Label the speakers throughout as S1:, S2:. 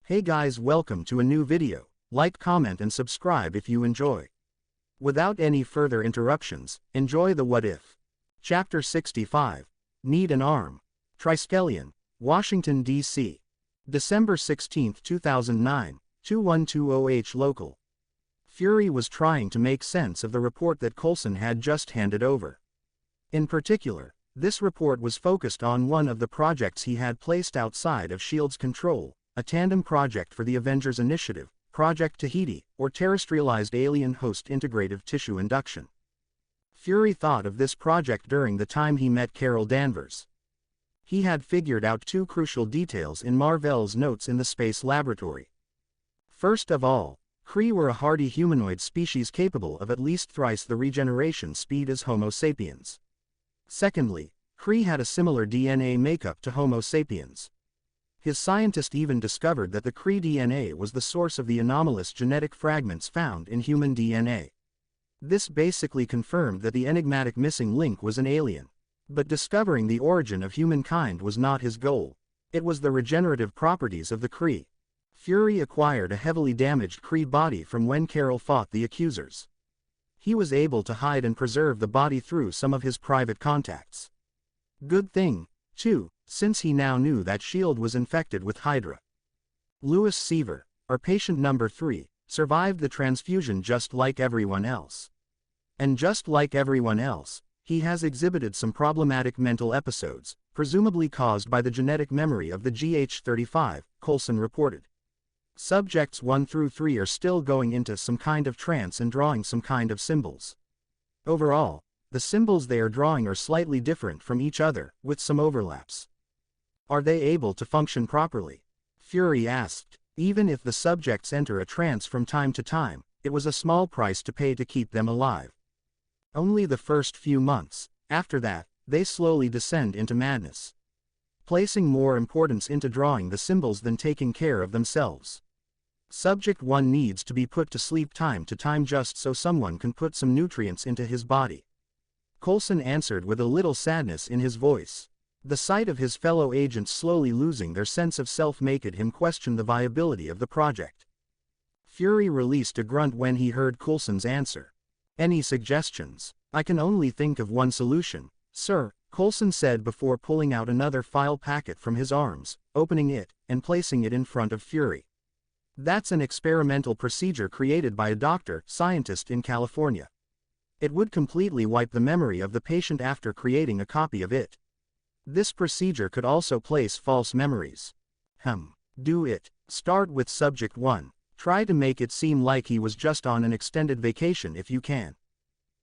S1: Hey guys, welcome to a new video. Like, comment and subscribe if you enjoy. Without any further interruptions, enjoy the What If. Chapter 65. Need an Arm. Triskelion, Washington, D.C. December 16, 2009, 2120H local. Fury was trying to make sense of the report that Coulson had just handed over. In particular, this report was focused on one of the projects he had placed outside of S.H.I.E.L.D.'s control, a tandem project for the Avengers Initiative, Project Tahiti, or Terrestrialized Alien Host Integrative Tissue Induction. Fury thought of this project during the time he met Carol Danvers. He had figured out two crucial details in Marvell's notes in the space laboratory. First of all, Kree were a hardy humanoid species capable of at least thrice the regeneration speed as Homo sapiens. Secondly, Kree had a similar DNA makeup to Homo sapiens. His scientist even discovered that the Kree DNA was the source of the anomalous genetic fragments found in human DNA. This basically confirmed that the enigmatic missing link was an alien. But discovering the origin of humankind was not his goal. It was the regenerative properties of the Kree. Fury acquired a heavily damaged Kree body from when Carol fought the accusers. He was able to hide and preserve the body through some of his private contacts. Good thing, too, since he now knew that S.H.I.E.L.D. was infected with Hydra. Lewis Seaver, our patient number 3, survived the transfusion just like everyone else. And just like everyone else, he has exhibited some problematic mental episodes, presumably caused by the genetic memory of the GH35, Coulson reported. Subjects 1 through 3 are still going into some kind of trance and drawing some kind of symbols. Overall, the symbols they are drawing are slightly different from each other, with some overlaps. Are they able to function properly? Fury asked. Even if the subjects enter a trance from time to time, it was a small price to pay to keep them alive. Only the first few months. After that, they slowly descend into madness, placing more importance into drawing the symbols than taking care of themselves. Subject 1 needs to be put to sleep time to time just so someone can put some nutrients into his body. Coulson answered with a little sadness in his voice. The sight of his fellow agents slowly losing their sense of self made him question the viability of the project. Fury released a grunt when he heard Coulson's answer. Any suggestions? I can only think of one solution, sir, Coulson said before pulling out another file packet from his arms, opening it, and placing it in front of Fury. That's an experimental procedure created by a doctor-scientist in California. It would completely wipe the memory of the patient after creating a copy of it. This procedure could also place false memories. Do it. Start with subject 1. Try to make it seem like he was just on an extended vacation if you can.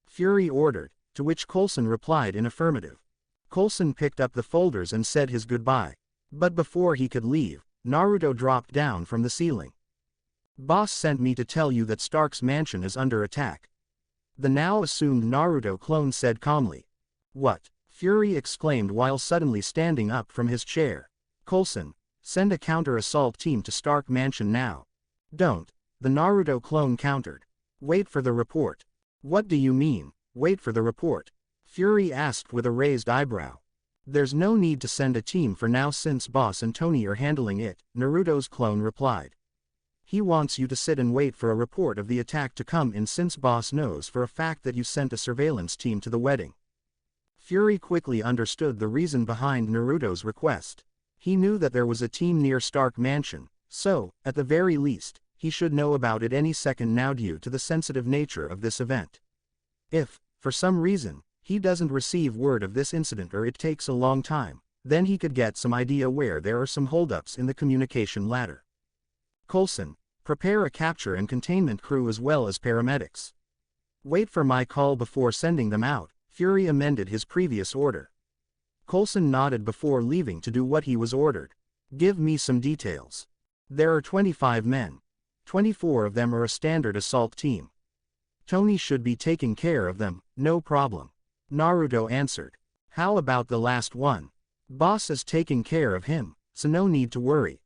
S1: Fury ordered, to which Coulson replied in affirmative. Coulson picked up the folders and said his goodbye. But before he could leave, Naruto dropped down from the ceiling. Boss sent me to tell you that Stark's mansion is under attack. The now assumed Naruto clone said calmly. What? Fury exclaimed while suddenly standing up from his chair. Coulson, send a counter-assault team to Stark Mansion now. Don't, the Naruto clone countered. Wait for the report. What do you mean, wait for the report? Fury asked with a raised eyebrow. There's no need to send a team for now since Boss and Tony are handling it, Naruto's clone replied. He wants you to sit and wait for a report of the attack to come in since Boss knows for a fact that you sent a surveillance team to the wedding. Fury quickly understood the reason behind Naruto's request. He knew that there was a team near Stark Mansion, so, at the very least, he should know about it any second now due to the sensitive nature of this event. If, for some reason, he doesn't receive word of this incident or it takes a long time, then he could get some idea where there are some holdups in the communication ladder. Coulson, prepare a capture and containment crew as well as paramedics. Wait for my call before sending them out, Fury amended his previous order. Coulson nodded before leaving to do what he was ordered. Give me some details. There are 25 men. 24 of them are a standard assault team. Tony should be taking care of them, no problem. Naruto answered. How about the last one? Boss is taking care of him, so no need to worry.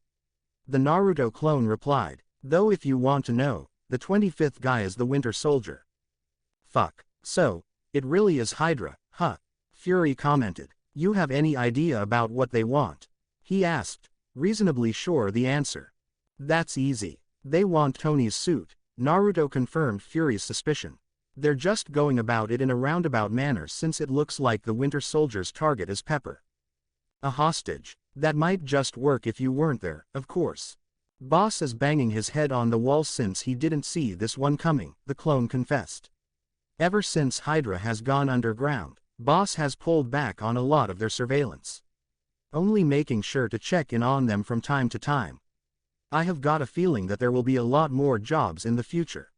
S1: The Naruto clone replied, though if you want to know, the 25th guy is the Winter Soldier. Fuck. So, it really is Hydra, huh? Fury commented. You have any idea about what they want? He asked, reasonably sure the answer. That's easy. They want Tony's suit, Naruto confirmed Fury's suspicion. They're just going about it in a roundabout manner since it looks like the Winter Soldier's target is Pepper. A hostage. That might just work if you weren't there, of course. Boss is banging his head on the wall since he didn't see this one coming, the clone confessed. Ever since Hydra has gone underground, Boss has pulled back on a lot of their surveillance. Only making sure to check in on them from time to time. I have got a feeling that there will be a lot more jobs in the future.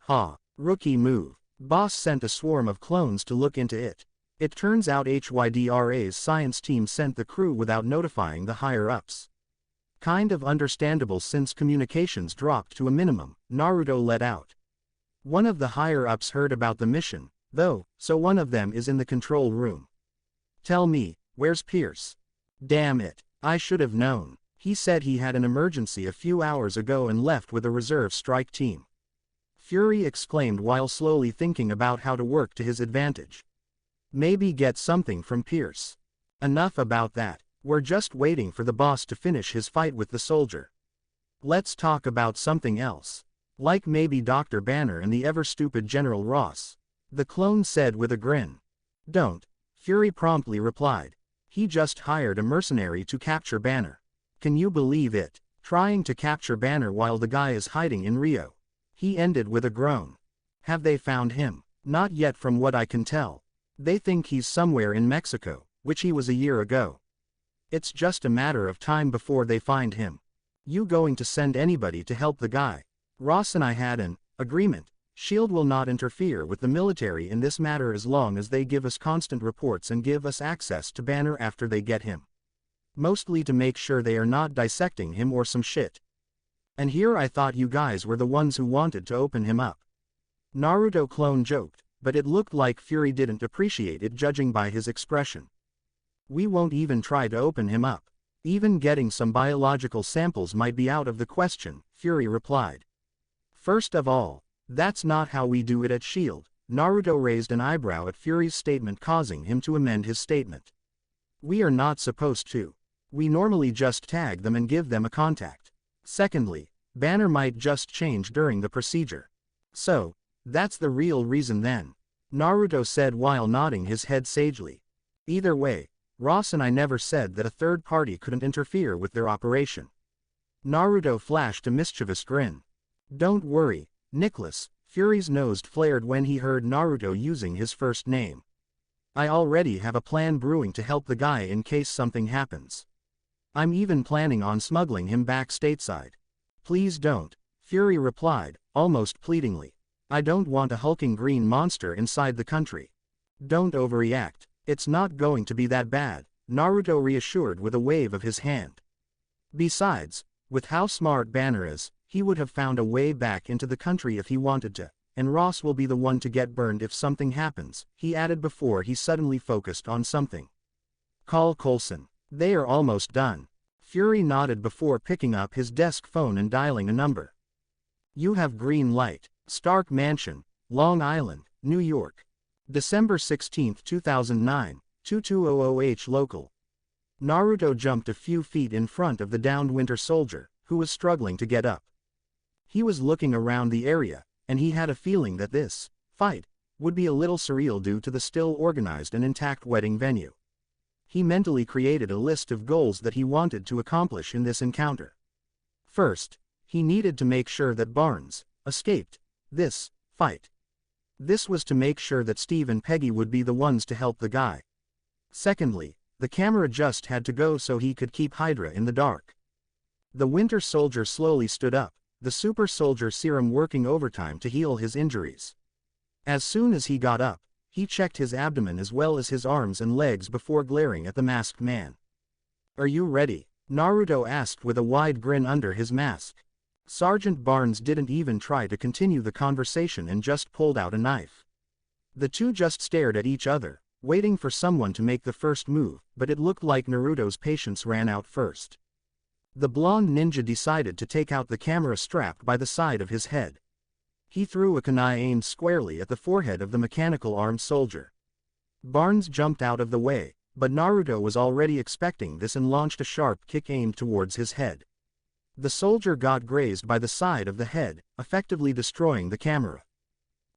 S1: Ha, rookie move. Boss sent a swarm of clones to look into it. It turns out Hydra's science team sent the crew without notifying the higher-ups. Kind of understandable since communications dropped to a minimum, Naruto let out. One of the higher-ups heard about the mission, though, so one of them is in the control room. Tell me, where's Pierce? Damn it, I should have known. He said he had an emergency a few hours ago and left with a reserve strike team. Fury exclaimed while slowly thinking about how to work to his advantage. Maybe get something from Pierce. Enough about that, we're just waiting for the boss to finish his fight with the soldier. Let's talk about something else. Like maybe Dr. Banner and the ever-stupid General Ross. The clone said with a grin. Don't, Fury promptly replied. He just hired a mercenary to capture Banner. Can you believe it? Trying to capture Banner while the guy is hiding in Rio. He ended with a groan. Have they found him? Not yet from what I can tell. They think he's somewhere in Mexico, which he was a year ago. It's just a matter of time before they find him. You going to send anybody to help the guy? Ross and I had an agreement. SHIELD will not interfere with the military in this matter as long as they give us constant reports and give us access to Banner after they get him. Mostly to make sure they are not dissecting him or some shit. And here I thought you guys were the ones who wanted to open him up. Naruto clone joked, but it looked like Fury didn't appreciate it judging by his expression. We won't even try to open him up. Even getting some biological samples might be out of the question, Fury replied. First of all, that's not how we do it at SHIELD. Naruto raised an eyebrow at Fury's statement, causing him to amend his statement. We are not supposed to. We normally just tag them and give them a contact. Secondly, Banner might just change during the procedure. So, that's the real reason then, Naruto said while nodding his head sagely. Either way, Ross and I never said that a third party couldn't interfere with their operation. Naruto flashed a mischievous grin. Don't worry, Nicholas, Fury's nose flared when he heard Naruto using his first name. I already have a plan brewing to help the guy in case something happens. I'm even planning on smuggling him back stateside. Please don't, Fury replied, almost pleadingly. I don't want a hulking green monster inside the country. Don't overreact, it's not going to be that bad, Naruto reassured with a wave of his hand. Besides, with how smart Banner is, he would have found a way back into the country if he wanted to, and Ross will be the one to get burned if something happens, he added before he suddenly focused on something. Call Coulson. They are almost done. Fury nodded before picking up his desk phone and dialing a number. You have green light. Stark Mansion, Long Island, New York. December 16, 2009, 2200H local. Naruto jumped a few feet in front of the downed Winter Soldier, who was struggling to get up. He was looking around the area, and he had a feeling that this fight would be a little surreal due to the still organized and intact wedding venue. He mentally created a list of goals that he wanted to accomplish in this encounter. First, he needed to make sure that Barnes escaped this fight. This was to make sure that Steve and Peggy would be the ones to help the guy. Secondly, the camera just had to go so he could keep Hydra in the dark. The Winter Soldier slowly stood up, the super soldier serum working overtime to heal his injuries. As soon as he got up, he checked his abdomen as well as his arms and legs before glaring at the masked man. Are you ready? Naruto asked with a wide grin under his mask. Sergeant Barnes didn't even try to continue the conversation and just pulled out a knife. The two just stared at each other, waiting for someone to make the first move, but it looked like Naruto's patience ran out first. The blonde ninja decided to take out the camera strapped by the side of his head. He threw a kunai aimed squarely at the forehead of the mechanical-armed soldier. Barnes jumped out of the way, but Naruto was already expecting this and launched a sharp kick aimed towards his head. The soldier got grazed by the side of the head, effectively destroying the camera.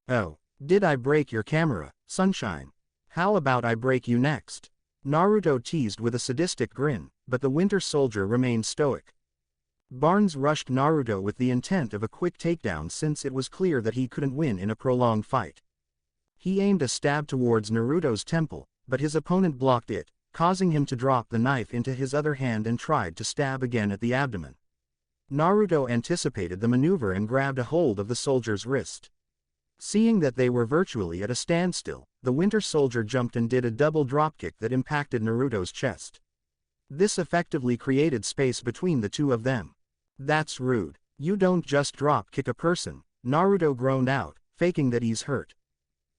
S1: "Oh, did I break your camera, Sunshine? How about I break you next?" Naruto teased with a sadistic grin, but the Winter Soldier remained stoic. Barnes rushed Naruto with the intent of a quick takedown since it was clear that he couldn't win in a prolonged fight. He aimed a stab towards Naruto's temple, but his opponent blocked it, causing him to drop the knife into his other hand and tried to stab again at the abdomen. Naruto anticipated the maneuver and grabbed a hold of the soldier's wrist. Seeing that they were virtually at a standstill, the Winter Soldier jumped and did a double dropkick that impacted Naruto's chest. This effectively created space between the two of them. "That's rude. You don't just drop kick a person," Naruto groaned out, faking that he's hurt.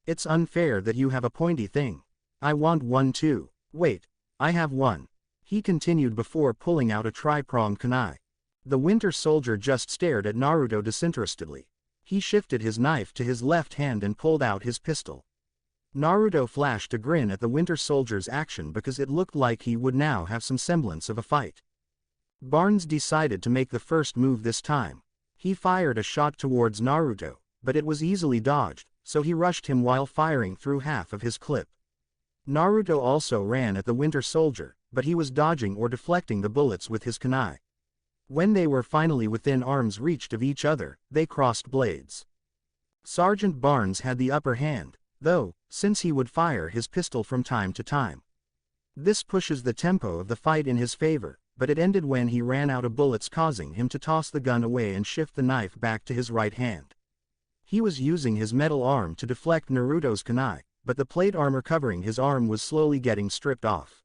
S1: "It's unfair that you have a pointy thing. I want one too. Wait, I have one," he continued before pulling out a tri-pronged kunai. The Winter Soldier just stared at Naruto disinterestedly. He shifted his knife to his left hand and pulled out his pistol. Naruto flashed a grin at the Winter Soldier's action because it looked like he would now have some semblance of a fight. Barnes decided to make the first move this time. He fired a shot towards Naruto, but it was easily dodged, so he rushed him while firing through half of his clip. Naruto also ran at the Winter Soldier, but he was dodging or deflecting the bullets with his kunai. When they were finally within arm's reach of each other, they crossed blades. Sergeant Barnes had the upper hand, though, since he would fire his pistol from time to time. This pushes the tempo of the fight in his favor, but it ended when he ran out of bullets, causing him to toss the gun away and shift the knife back to his right hand. He was using his metal arm to deflect Naruto's kunai, but the plate armor covering his arm was slowly getting stripped off.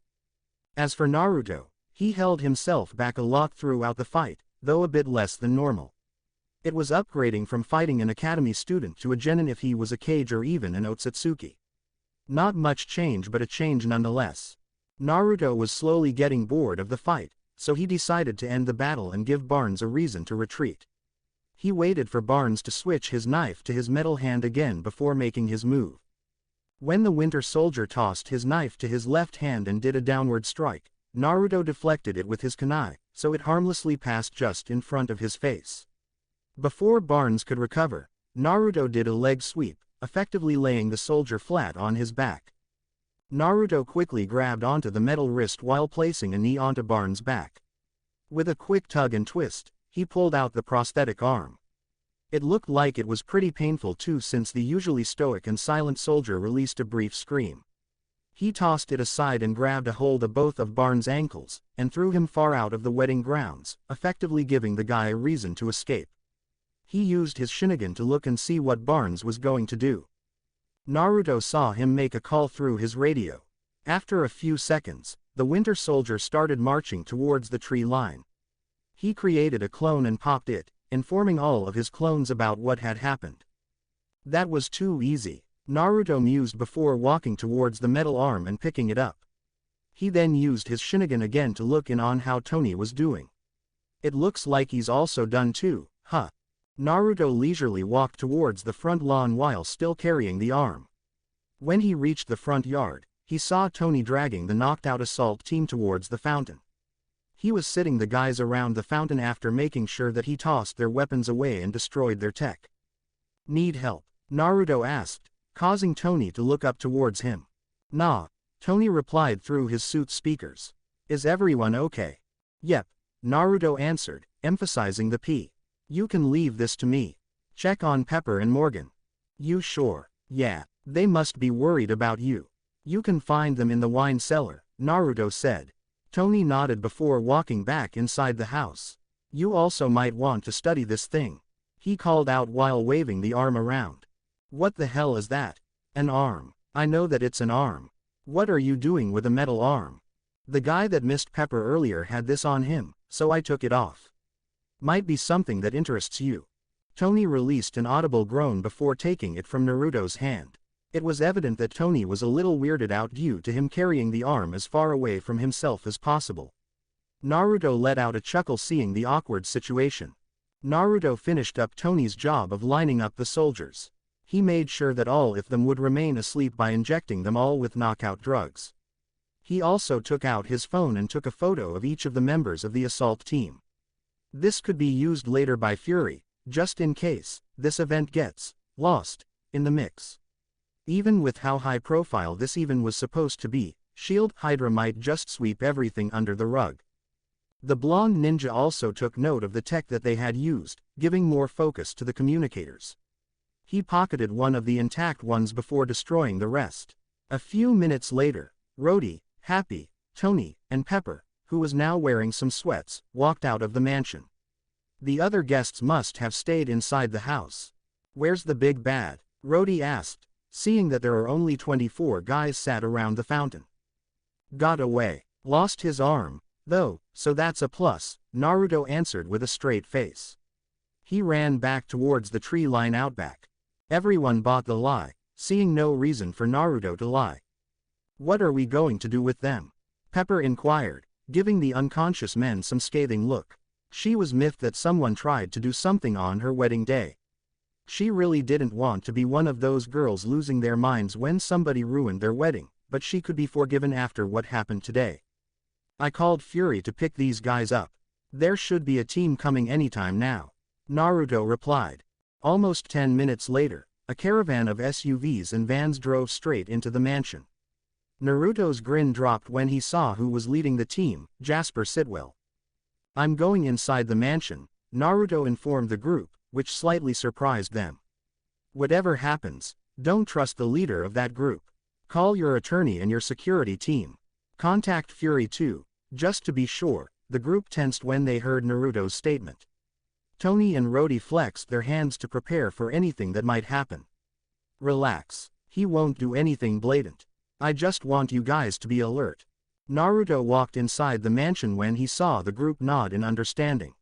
S1: As for Naruto, he held himself back a lot throughout the fight, though a bit less than normal. It was upgrading from fighting an academy student to a genin if he was a Kage or even an Otsutsuki. Not much change, but a change nonetheless. Naruto was slowly getting bored of the fight, so he decided to end the battle and give Barnes a reason to retreat. He waited for Barnes to switch his knife to his metal hand again before making his move. When the Winter Soldier tossed his knife to his left hand and did a downward strike, Naruto deflected it with his kunai, so it harmlessly passed just in front of his face. Before Barnes could recover, Naruto did a leg sweep, effectively laying the soldier flat on his back. Naruto quickly grabbed onto the metal wrist while placing a knee onto Barnes' back. With a quick tug and twist, he pulled out the prosthetic arm. It looked like it was pretty painful too, since the usually stoic and silent soldier released a brief scream. He tossed it aside and grabbed a hold of both of Barnes' ankles, and threw him far out of the wedding grounds, effectively giving the guy a reason to escape. He used his Sharingan to look and see what Barnes was going to do. Naruto saw him make a call through his radio. After a few seconds, the Winter Soldier started marching towards the tree line. He created a clone and popped it, informing all of his clones about what had happened. That was too easy, Naruto mused before walking towards the metal arm and picking it up. He then used his Sharingan again to look in on how Tony was doing. "It looks like he's also done too, huh?" Naruto leisurely walked towards the front lawn while still carrying the arm. When he reached the front yard, he saw Tony dragging the knocked-out assault team towards the fountain. He was sitting the guys around the fountain after making sure that he tossed their weapons away and destroyed their tech. "Need help?" Naruto asked, causing Tony to look up towards him. "Nah," Tony replied through his suit's speakers. "Is everyone okay?" "Yep," Naruto answered, emphasizing the P. "You can leave this to me. Check on Pepper and Morgan." "You sure?" "Yeah, they must be worried about you. You can find them in the wine cellar," Naruto said. Tony nodded before walking back inside the house. "You also might want to study this thing," he called out while waving the arm around. "What the hell is that?" "An arm. I know that it's an arm. What are you doing with a metal arm?" "The guy that missed Pepper earlier had this on him, so I took it off. Might be something that interests you." Tony released an audible groan before taking it from Naruto's hand. It was evident that Tony was a little weirded out due to him carrying the arm as far away from himself as possible. Naruto let out a chuckle seeing the awkward situation. Naruto finished up Tony's job of lining up the soldiers. He made sure that all of them would remain asleep by injecting them all with knockout drugs. He also took out his phone and took a photo of each of the members of the assault team. This could be used later by Fury, just in case this event gets lost in the mix. Even with how high profile this even was supposed to be, Hydra might just sweep everything under the rug. The blonde ninja also took note of the tech that they had used, giving more focus to the communicators. He pocketed one of the intact ones before destroying the rest. A few minutes later, Rhodey, Happy, Tony, and Pepper, who was now wearing some sweats, walked out of the mansion. The other guests must have stayed inside the house. "Where's the big bad?" Rhodey asked, seeing that there are only 24 guys sat around the fountain. "Got away. Lost his arm, though, so that's a plus," Naruto answered with a straight face. He ran back towards the tree line outback. Everyone bought the lie, seeing no reason for Naruto to lie. "What are we going to do with them?" Pepper inquired, giving the unconscious men some scathing look. She was miffed that someone tried to do something on her wedding day. She really didn't want to be one of those girls losing their minds when somebody ruined their wedding, but she could be forgiven after what happened today. "I called Fury to pick these guys up. There should be a team coming anytime now," Naruto replied. Almost 10 minutes later, a caravan of SUVs and vans drove straight into the mansion. Naruto's grin dropped when he saw who was leading the team, Jasper Sitwell. "I'm going inside the mansion," Naruto informed the group, which slightly surprised them. "Whatever happens, don't trust the leader of that group. Call your attorney and your security team. Contact Fury too, just to be sure." The group tensed when they heard Naruto's statement. Tony and Rhodey flexed their hands to prepare for anything that might happen. "Relax, he won't do anything blatant. I just want you guys to be alert." Naruto walked inside the mansion when he saw the group nod in understanding.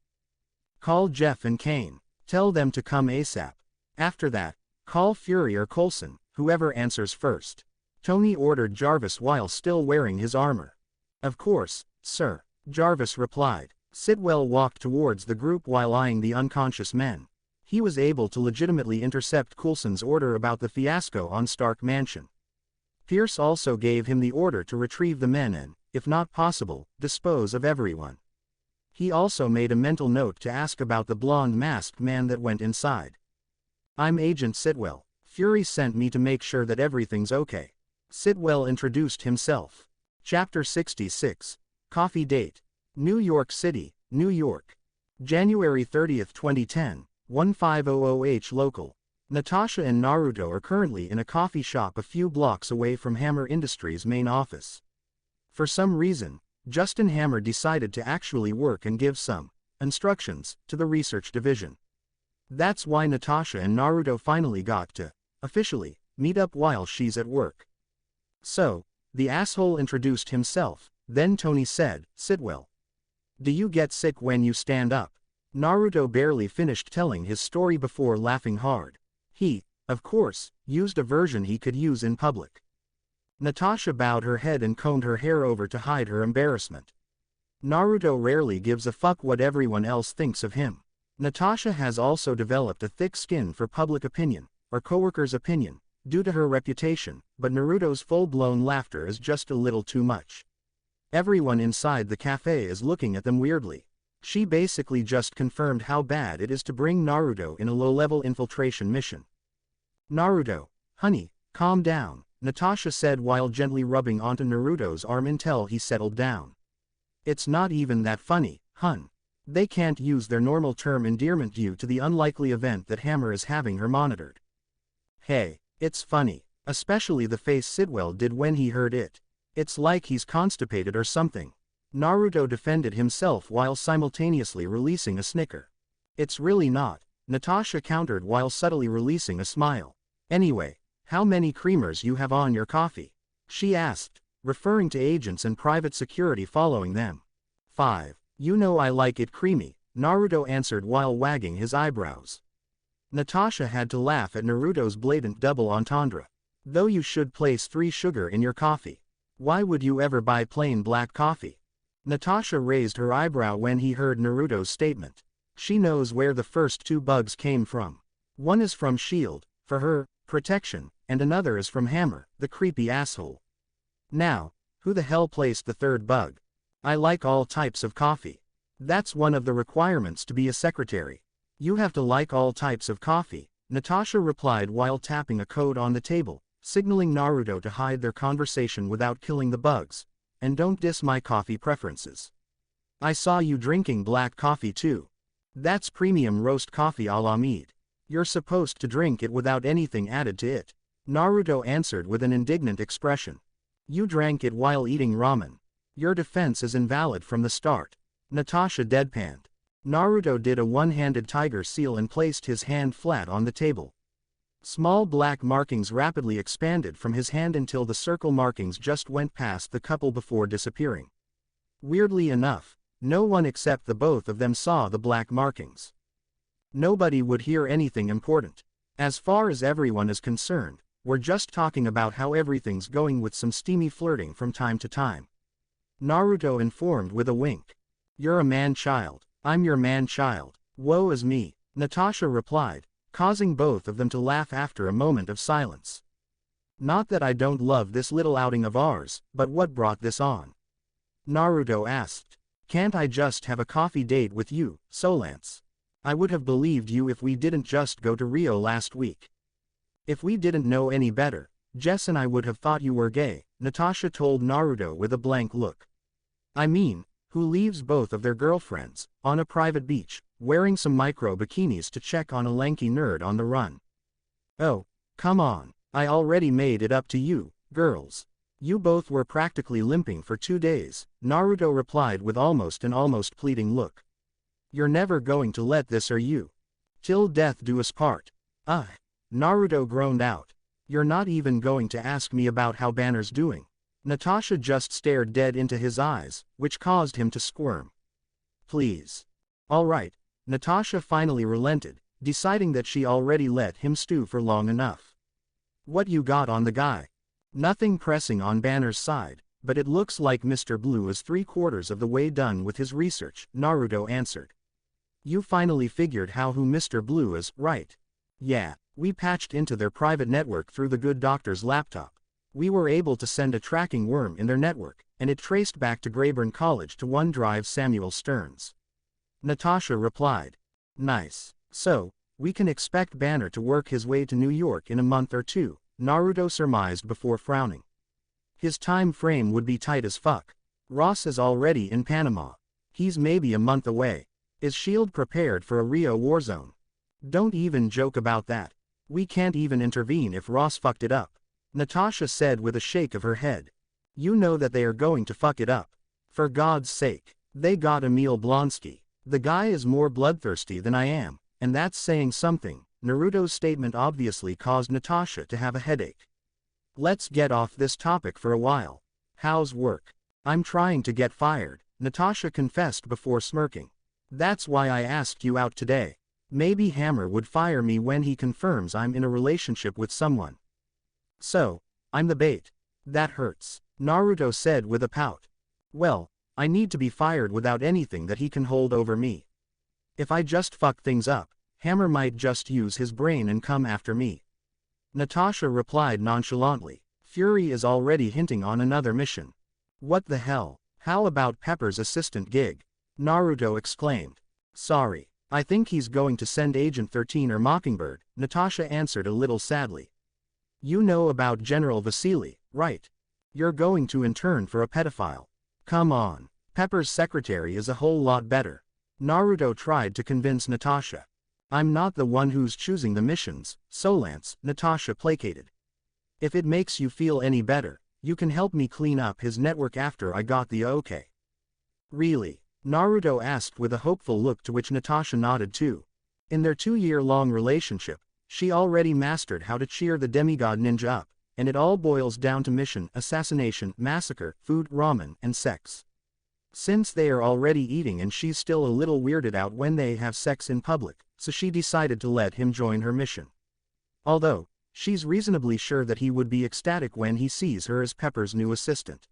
S1: "Call Jeff and Kane. Tell them to come ASAP. After that, call Fury or Coulson, whoever answers first." Tony ordered Jarvis while still wearing his armor. "Of course, sir," Jarvis replied. Sitwell walked towards the group while eyeing the unconscious men. He was able to legitimately intercept Coulson's order about the fiasco on Stark Mansion. Pierce also gave him the order to retrieve the men and, if not possible, dispose of everyone. He also made a mental note to ask about the blonde masked man that went inside. "I'm Agent Sitwell. Fury sent me to make sure that everything's okay." Sitwell introduced himself. Chapter 66. Coffee Date. New York City, New York. January 30, 2010, 1500H local. Natasha and Naruto are currently in a coffee shop a few blocks away from Hammer Industries' main office. For some reason, Justin Hammer decided to actually work and give some instructions to the research division. That's why Natasha and Naruto finally got to, officially, meet up while she's at work. "So," the asshole introduced himself, then Tony said, "Sitwell. Do you get sick when you stand up?" Naruto barely finished telling his story before laughing hard. He, of course, used a version he could use in public. Natasha bowed her head and combed her hair over to hide her embarrassment. Naruto rarely gives a fuck what everyone else thinks of him. Natasha has also developed a thick skin for public opinion, or coworkers' opinion, due to her reputation, but Naruto's full-blown laughter is just a little too much. Everyone inside the cafe is looking at them weirdly. She basically just confirmed how bad it is to bring Naruto in a low-level infiltration mission. "Naruto, honey, calm down," Natasha said while gently rubbing onto Naruto's arm until he settled down. "It's not even that funny, hun." They can't use their normal term endearment due to the unlikely event that Hammer is having her monitored. "Hey, it's funny, especially the face Sitwell did when he heard it. It's like he's constipated or something." Naruto defended himself while simultaneously releasing a snicker. "It's really not," Natasha countered while subtly releasing a smile. "Anyway, how many creamers you have on your coffee?" she asked, referring to agents and private security following them. "5. You know I like it creamy," Naruto answered while wagging his eyebrows. Natasha had to laugh at Naruto's blatant double entendre. "Though you should place 3 sugar in your coffee. Why would you ever buy plain black coffee?" Natasha raised her eyebrow when he heard Naruto's statement. She knows where the first 2 bugs came from. One is from S.H.I.E.L.D., for her, protection, and another is from Hammer, the creepy asshole. Now, who the hell placed the 3rd bug? "I like all types of coffee. That's one of the requirements to be a secretary. You have to like all types of coffee, Natasha replied while tapping a code on the table, signaling Naruto to hide their conversation without killing the bugs. And don't diss my coffee preferences. I saw you drinking black coffee too. That's premium roast coffee a la mead. You're supposed to drink it without anything added to it. Naruto answered with an indignant expression. You drank it while eating ramen. Your defense is invalid from the start. Natasha deadpanned. Naruto did a one-handed tiger seal and placed his hand flat on the table. Small black markings rapidly expanded from his hand until the circle markings just went past the couple before disappearing. Weirdly enough, no one except the both of them saw the black markings. Nobody would hear anything important. As far as everyone is concerned, we're just talking about how everything's going with some steamy flirting from time to time. Naruto informed with a wink. You're a man-child. I'm your man-child. Woe is me, Natasha replied, causing both of them to laugh after a moment of silence. Not that I don't love this little outing of ours, but what brought this on? Naruto asked. Can't I just have a coffee date with you, Solance? I would have believed you if we didn't just go to Rio last week. If we didn't know any better, Jess and I would have thought you were gay, Natasha told Naruto with a blank look. I mean, who leaves both of their girlfriends, on a private beach, wearing some micro bikinis to check on a lanky nerd on the run? Oh, come on, I already made it up to you, girls. You both were practically limping for 2 days, Naruto replied with almost pleading look. You're never going to let this or you. Till death do us part. Naruto groaned out. You're not even going to ask me about how Banner's doing. Natasha just stared dead into his eyes, which caused him to squirm. Please. All right, Natasha finally relented, deciding that she already let him stew for long enough. What you got on the guy? Nothing pressing on Banner's side, but it looks like Mr. Blue is 3/4 of the way done with his research, Naruto answered. You finally figured out who Mr. Blue is, right? Yeah, we patched into their private network through the good doctor's laptop. We were able to send a tracking worm in their network, and it traced back to Grayburn College to OneDrive Samuel Stearns. Natasha replied. Nice. So, we can expect Banner to work his way to New York in a month or two, Naruto surmised before frowning. His time frame would be tight as fuck. Ross is already in Panama. He's maybe a month away. Is S.H.I.E.L.D. prepared for a Rio warzone? Don't even joke about that. We can't even intervene if Ross fucked it up, Natasha said with a shake of her head. You know that they are going to fuck it up. For God's sake, they got Emil Blonsky. The guy is more bloodthirsty than I am, and that's saying something. Naruto's statement obviously caused Natasha to have a headache. Let's get off this topic for a while. How's work? I'm trying to get fired, Natasha confessed before smirking. That's why I asked you out today. Maybe Hammer would fire me when he confirms I'm in a relationship with someone. So, I'm the bait. That hurts, Naruto said with a pout. Well, I need to be fired without anything that he can hold over me. If I just fuck things up, Hammer might just use his brain and come after me. Natasha replied nonchalantly. Fury is already hinting on another mission. What the hell? How about Pepper's assistant gig? Naruto exclaimed. Sorry, I think he's going to send Agent 13 or Mockingbird, Natasha answered a little sadly. You know about General Vasily, right? You're going to intern for a pedophile. Come on, Pepper's secretary is a whole lot better. Naruto tried to convince Natasha. I'm not the one who's choosing the missions, Solance, Natasha placated. If it makes you feel any better, you can help me clean up his network after I got the okay. Really? Naruto asked with a hopeful look to which Natasha nodded too. In their 2-year-long relationship, she already mastered how to cheer the demigod ninja up, and it all boils down to mission, assassination, massacre, food, ramen, and sex. Since they are already eating and she's still a little weirded out when they have sex in public, so she decided to let him join her mission. Although, she's reasonably sure that he would be ecstatic when he sees her as Pepper's new assistant.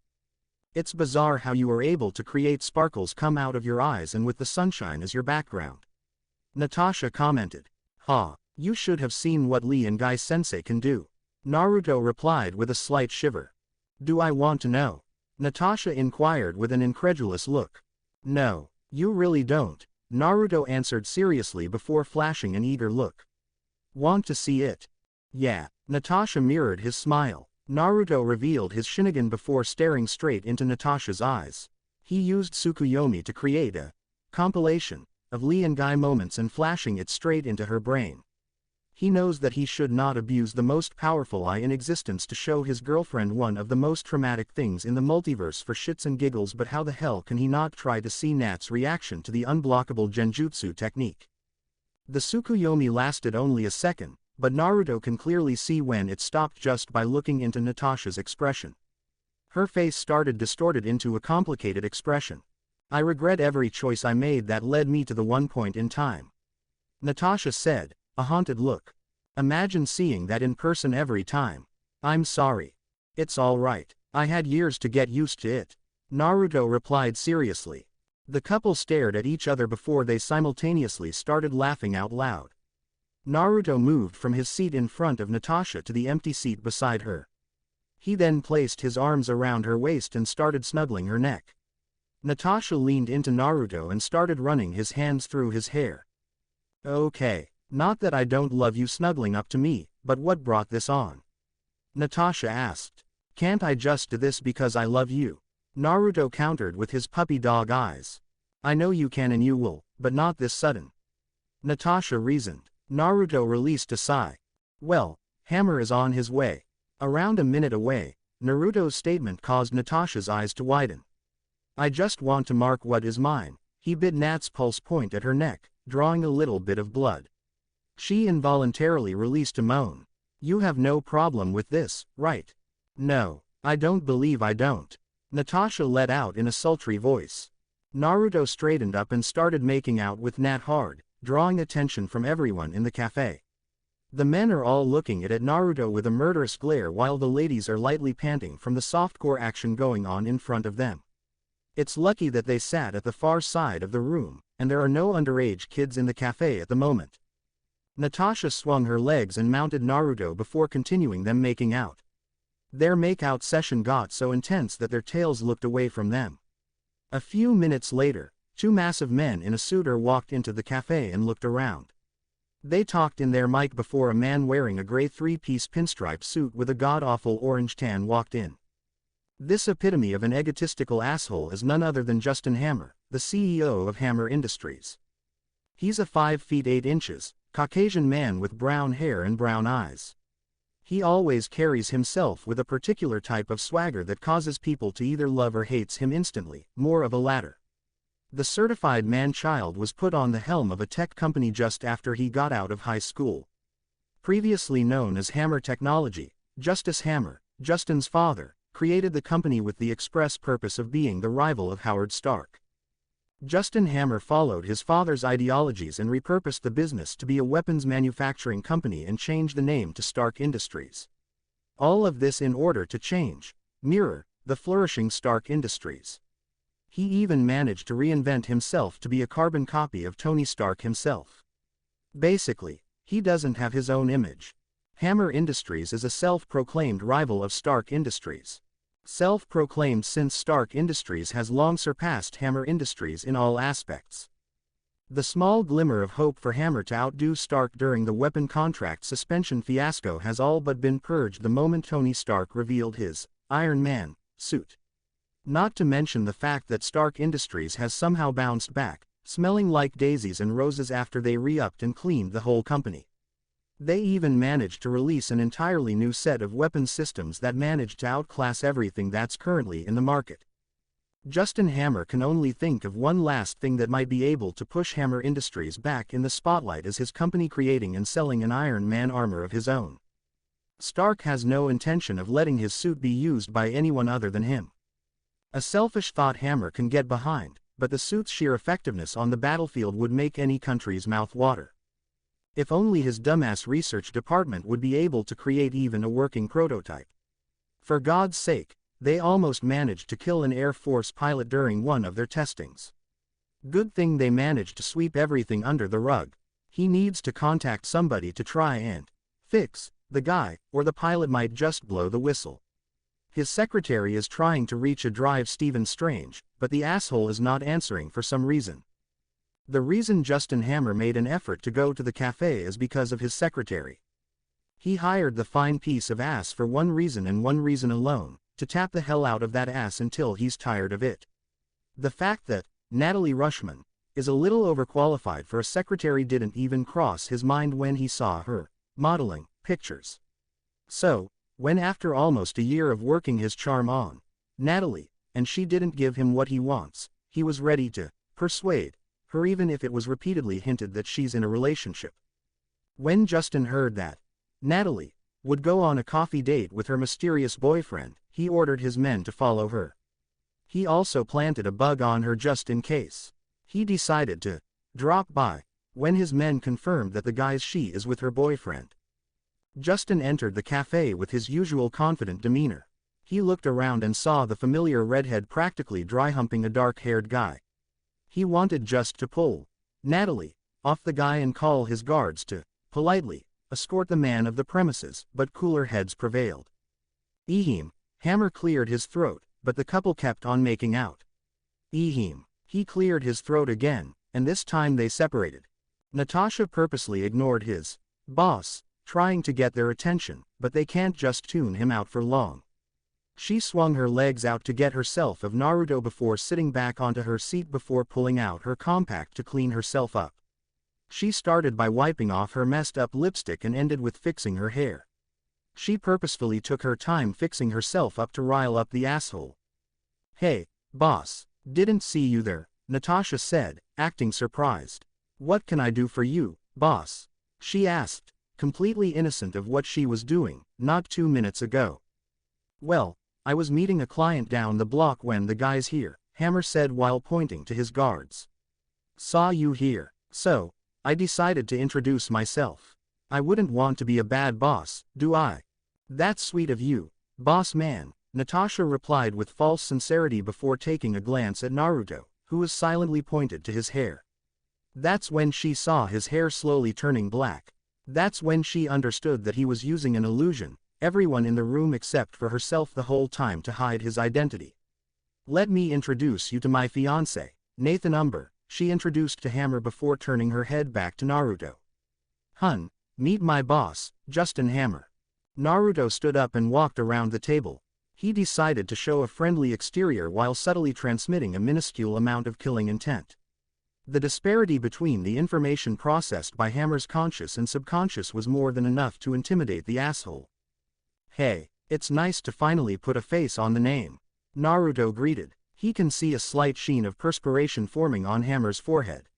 S1: It's bizarre how you are able to create sparkles come out of your eyes and with the sunshine as your background. Natasha commented. Ha, you should have seen what Lee and Guy Sensei can do. Naruto replied with a slight shiver. Do I want to know? Natasha inquired with an incredulous look. No, You really don't, Naruto answered seriously before flashing an eager look. Want to see it? Yeah, Natasha mirrored his smile. Naruto revealed his Shinigami before staring straight into Natasha's eyes. He used Tsukuyomi to create a compilation of Lee and Guy moments and flashing it straight into her brain. He knows that he should not abuse the most powerful eye in existence to show his girlfriend one of the most traumatic things in the multiverse for shits and giggles, but how the hell can he not try to see Nat's reaction to the unblockable genjutsu technique? The Tsukuyomi lasted only a second, but Naruto can clearly see when it stopped just by looking into Natasha's expression. Her face started distorted into a complicated expression. I regret every choice I made that led me to the one point in time, Natasha said, a haunted look. Imagine seeing that in person every time. I'm sorry. It's all right. I had years to get used to it, Naruto replied seriously. The couple stared at each other before they simultaneously started laughing out loud. Naruto moved from his seat in front of Natasha to the empty seat beside her. He then placed his arms around her waist and started snuggling her neck. Natasha leaned into Naruto and started running his hands through his hair. Okay, not that I don't love you snuggling up to me, but what brought this on? Natasha asked. Can't I just do this because I love you? Naruto countered with his puppy dog eyes. I know you can and you will, but not this sudden, Natasha reasoned. Naruto released a sigh. Well, Hammer is on his way. Around a minute away, Naruto's statement caused Natasha's eyes to widen. I just want to mark what is mine. He bit Nat's pulse point at her neck, drawing a little bit of blood. She involuntarily released a moan. You have no problem with this, right? No, I don't believe I don't, Natasha let out in a sultry voice. Naruto straightened up and started making out with Nat hard, drawing attention from everyone in the cafe. The men are all looking at Naruto with a murderous glare while the ladies are lightly panting from the softcore action going on in front of them. It's lucky that they sat at the far side of the room, and there are no underage kids in the cafe at the moment. Natasha swung her legs and mounted Naruto before continuing them making out. Their make-out session got so intense that their tails looked away from them. A few minutes later, two massive men in a suit walked into the cafe and looked around. They talked in their mic before a man wearing a gray three-piece pinstripe suit with a god-awful orange tan walked in. This epitome of an egotistical asshole is none other than Justin Hammer, the CEO of Hammer Industries. He's a 5 feet 8 inches, Caucasian man with brown hair and brown eyes. He always carries himself with a particular type of swagger that causes people to either love or hate him instantly, more of a latter. The certified man-child was put on the helm of a tech company just after he got out of high school. Previously known as Hammer Technology, Justice Hammer, Justin's father, created the company with the express purpose of being the rival of Howard Stark. Justin Hammer followed his father's ideologies and repurposed the business to be a weapons manufacturing company and changed the name to Stark Industries. All of this in order to mirror the flourishing Stark Industries. He even managed to reinvent himself to be a carbon copy of Tony Stark himself. Basically, he doesn't have his own image. Hammer Industries is a self-proclaimed rival of Stark Industries. Self-proclaimed since Stark Industries has long surpassed Hammer Industries in all aspects. The small glimmer of hope for Hammer to outdo Stark during the weapon contract suspension fiasco has all but been purged the moment Tony Stark revealed his Iron Man suit. Not to mention the fact that Stark Industries has somehow bounced back, smelling like daisies and roses after they re-upped and cleaned the whole company. They even managed to release an entirely new set of weapon systems that managed to outclass everything that's currently in the market. Justin Hammer can only think of one last thing that might be able to push Hammer Industries back in the spotlight as his company creating and selling an Iron Man armor of his own. Stark has no intention of letting his suit be used by anyone other than him. A selfish thought Hammer can get behind, but the suit's sheer effectiveness on the battlefield would make any country's mouth water. If only his dumbass research department would be able to create even a working prototype. For God's sake, they almost managed to kill an Air Force pilot during one of their testings. Good thing they managed to sweep everything under the rug. He needs to contact somebody to try and fix the guy, or the pilot might just blow the whistle. His secretary is trying to reach a drive Stephen Strange, but the asshole is not answering for some reason. The reason Justin Hammer made an effort to go to the cafe is because of his secretary. He hired the fine piece of ass for one reason and one reason alone, to tap the hell out of that ass until he's tired of it. The fact that Natalie Rushman is a little overqualified for a secretary didn't even cross his mind when he saw her modeling pictures. So, when after almost a year of working his charm on Natalie, and she didn't give him what he wants, he was ready to persuade her even if it was repeatedly hinted that she's in a relationship. When Justin heard that Natalie would go on a coffee date with her mysterious boyfriend, he ordered his men to follow her. He also planted a bug on her just in case. He decided to drop by when his men confirmed that the guys she is with her boyfriend. Justin entered the cafe with his usual confident demeanor. He looked around and saw the familiar redhead practically dry-humping a dark-haired guy. He wanted just to pull Natalie off the guy and call his guards to politely escort the man of the premises, but cooler heads prevailed. Ehem. Hammer cleared his throat, but the couple kept on making out. Ehem. He cleared his throat again, and this time they separated. Natasha purposely ignored his boss, trying to get their attention, but they can't just tune him out for long. She swung her legs out to get herself of Naruto before sitting back onto her seat before pulling out her compact to clean herself up. She started by wiping off her messed up lipstick and ended with fixing her hair. She purposefully took her time fixing herself up to rile up the asshole. "Hey, boss, didn't see you there," Natasha said, acting surprised. "What can I do for you, boss?" she asked, completely innocent of what she was doing not 2 minutes ago. "Well, I was meeting a client down the block when the guy's here," Hammer said while pointing to his guards. "Saw you here, so I decided to introduce myself. I wouldn't want to be a bad boss, do I?" "That's sweet of you, boss man," Natasha replied with false sincerity before taking a glance at Naruto, who was silently pointed to his hair. That's when she saw his hair slowly turning black. That's when she understood that he was using an illusion, everyone in the room except for herself the whole time, to hide his identity. "Let me introduce you to my fiancé, Nathan Umber," she introduced to Hammer before turning her head back to Naruto. "Hun, meet my boss, Justin Hammer." Naruto stood up and walked around the table. He decided to show a friendly exterior while subtly transmitting a minuscule amount of killing intent. The disparity between the information processed by Hammer's conscious and subconscious was more than enough to intimidate the asshole. "Hey, it's nice to finally put a face on the name," Naruto greeted. He can see a slight sheen of perspiration forming on Hammer's forehead.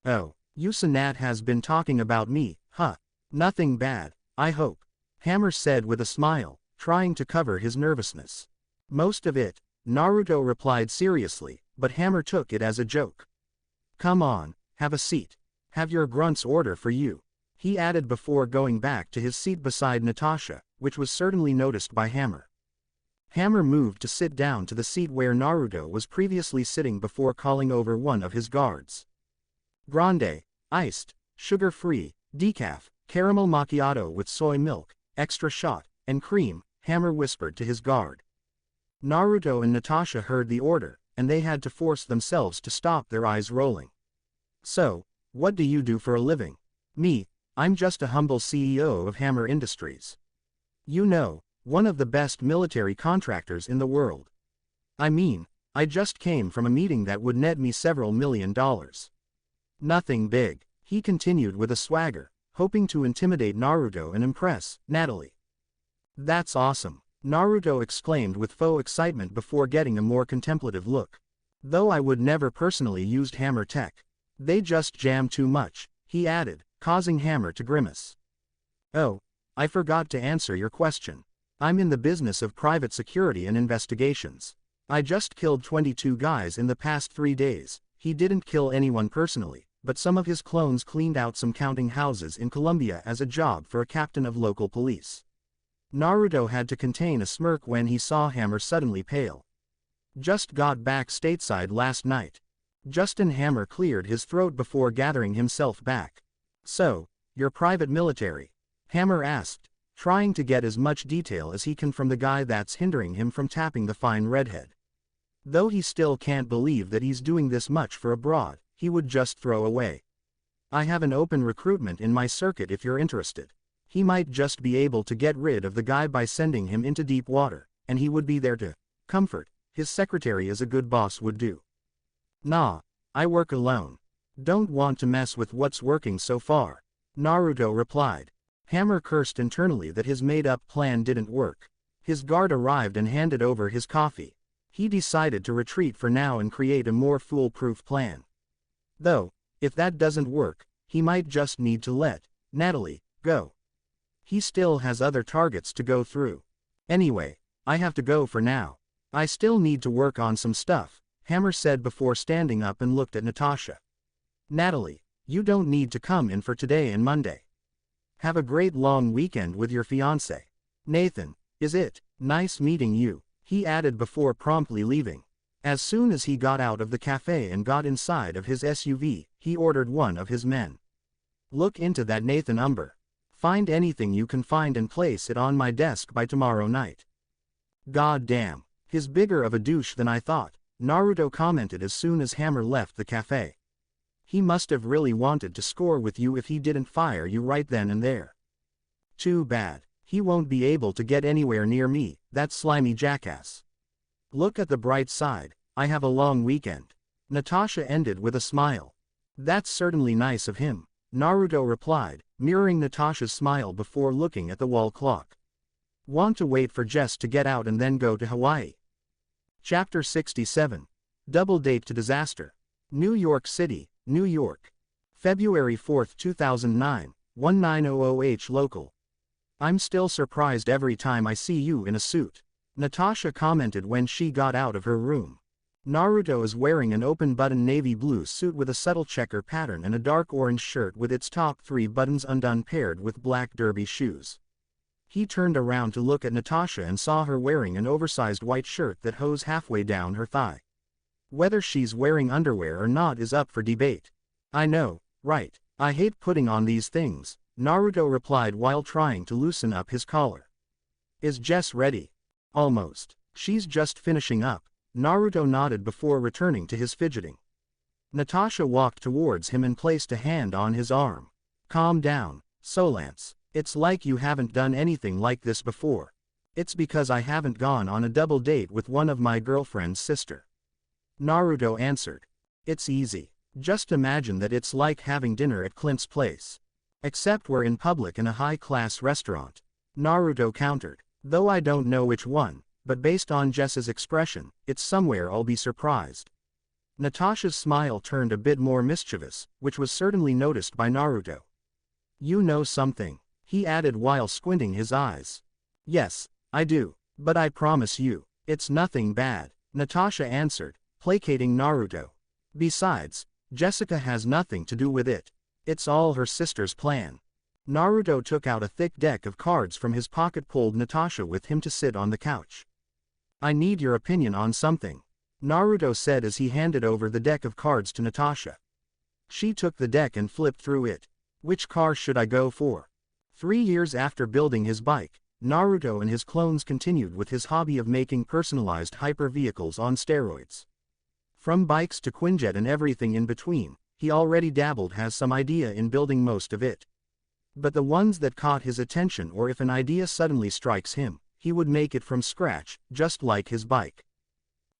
S1: "Oh, Nat has been talking about me, huh? Nothing bad, I hope," Hammer said with a smile, trying to cover his nervousness. "Most of it," Naruto replied seriously, but Hammer took it as a joke. "Come on, have a seat. Have your grunts order for you," he added before going back to his seat beside Natasha, which was certainly noticed by Hammer. Hammer moved to sit down to the seat where Naruto was previously sitting before calling over one of his guards. "Grande, iced, sugar-free, decaf, caramel macchiato with soy milk, extra shot, and cream," Hammer whispered to his guard. Naruto and Natasha heard the order, and they had to force themselves to stop their eyes rolling. "So, what do you do for a living?" "Me, I'm just a humble CEO of Hammer Industries. You know, one of the best military contractors in the world. I mean, I just came from a meeting that would net me several $1,000,000. Nothing big," he continued with a swagger, hoping to intimidate Naruto and impress Natalie. "That's awesome," Naruto exclaimed with faux excitement before getting a more contemplative look. "Though I would never personally used Hammer tech. They just jam too much," he added, causing Hammer to grimace. "Oh, I forgot to answer your question. I'm in the business of private security and investigations. I just killed 22 guys in the past 3 days. He didn't kill anyone personally, but some of his clones cleaned out some counting houses in Colombia as a job for a captain of local police." Naruto had to contain a smirk when he saw Hammer suddenly pale. "Just got back stateside last night." Justin Hammer cleared his throat before gathering himself back. "So, you're private military?" Hammer asked, trying to get as much detail as he can from the guy that's hindering him from tapping the fine redhead. Though he still can't believe that he's doing this much for abroad, he would just throw away. I have an open recruitment in my circuit if you're interested. He might just be able to get rid of the guy by sending him into deep water, and he would be there to comfort his secretary as a good boss would do. Nah, I work alone. Don't want to mess with what's working so far, Naruto replied. Hammer cursed internally that his made-up plan didn't work. His guard arrived and handed over his coffee. He decided to retreat for now and create a more foolproof plan. Though, if that doesn't work, he might just need to let Natalie go. He still has other targets to go through. Anyway, I have to go for now. I still need to work on some stuff, Hammer said before standing up and looked at Natasha. Natalie, you don't need to come in for today and Monday. Have a great long weekend with your fiancé. Nathan, is it nice meeting you, he added before promptly leaving. As soon as he got out of the cafe and got inside of his SUV, he ordered one of his men. Look into that Nathan Umber. Find anything you can find and place it on my desk by tomorrow night. God damn, he's bigger of a douche than I thought, Naruto commented as soon as Hammer left the cafe. He must have really wanted to score with you if he didn't fire you right then and there. Too bad, he won't be able to get anywhere near me, that slimy jackass. Look at the bright side, I have a long weekend. Natasha ended with a smile. That's certainly nice of him, Naruto replied, mirroring Natasha's smile before looking at the wall clock. Want to wait for Jess to get out and then go to Hawaii. Chapter 67. Double Date to Disaster. New York City, New York. February 4, 2009, 1900H local. I'm still surprised every time I see you in a suit, Natasha commented when she got out of her room. Naruto is wearing an open-button navy blue suit with a subtle checker pattern and a dark orange shirt with its top 3 buttons undone paired with black derby shoes. He turned around to look at Natasha and saw her wearing an oversized white shirt that hose halfway down her thigh. Whether she's wearing underwear or not is up for debate. I know, right? I hate putting on these things, Naruto replied while trying to loosen up his collar. Is Jess ready? Almost. She's just finishing up, Naruto nodded before returning to his fidgeting. Natasha walked towards him and placed a hand on his arm. Calm down, Solance. It's like you haven't done anything like this before. It's because I haven't gone on a double date with one of my girlfriend's sister. Naruto answered. It's easy. Just imagine that it's like having dinner at Clint's place. Except we're in public in a high-class restaurant. Naruto countered. Though I don't know which one, but based on Jess's expression, it's somewhere I'll be surprised. Natasha's smile turned a bit more mischievous, which was certainly noticed by Naruto. You know something, he added while squinting his eyes. Yes, I do, but I promise you, it's nothing bad, Natasha answered, placating Naruto. Besides, Jessica has nothing to do with it. It's all her sister's plan. Naruto took out a thick deck of cards from his pocket, pulled Natasha with him to sit on the couch. I need your opinion on something, Naruto said as he handed over the deck of cards to Natasha. She took the deck and flipped through it. Which car should I go for? 3 years after building his bike, Naruto and his clones continued with his hobby of making personalized hyper vehicles on steroids. From bikes to Quinjet and everything in between, he already has some idea in building most of it. But the ones that caught his attention, or if an idea suddenly strikes him, he would make it from scratch, just like his bike.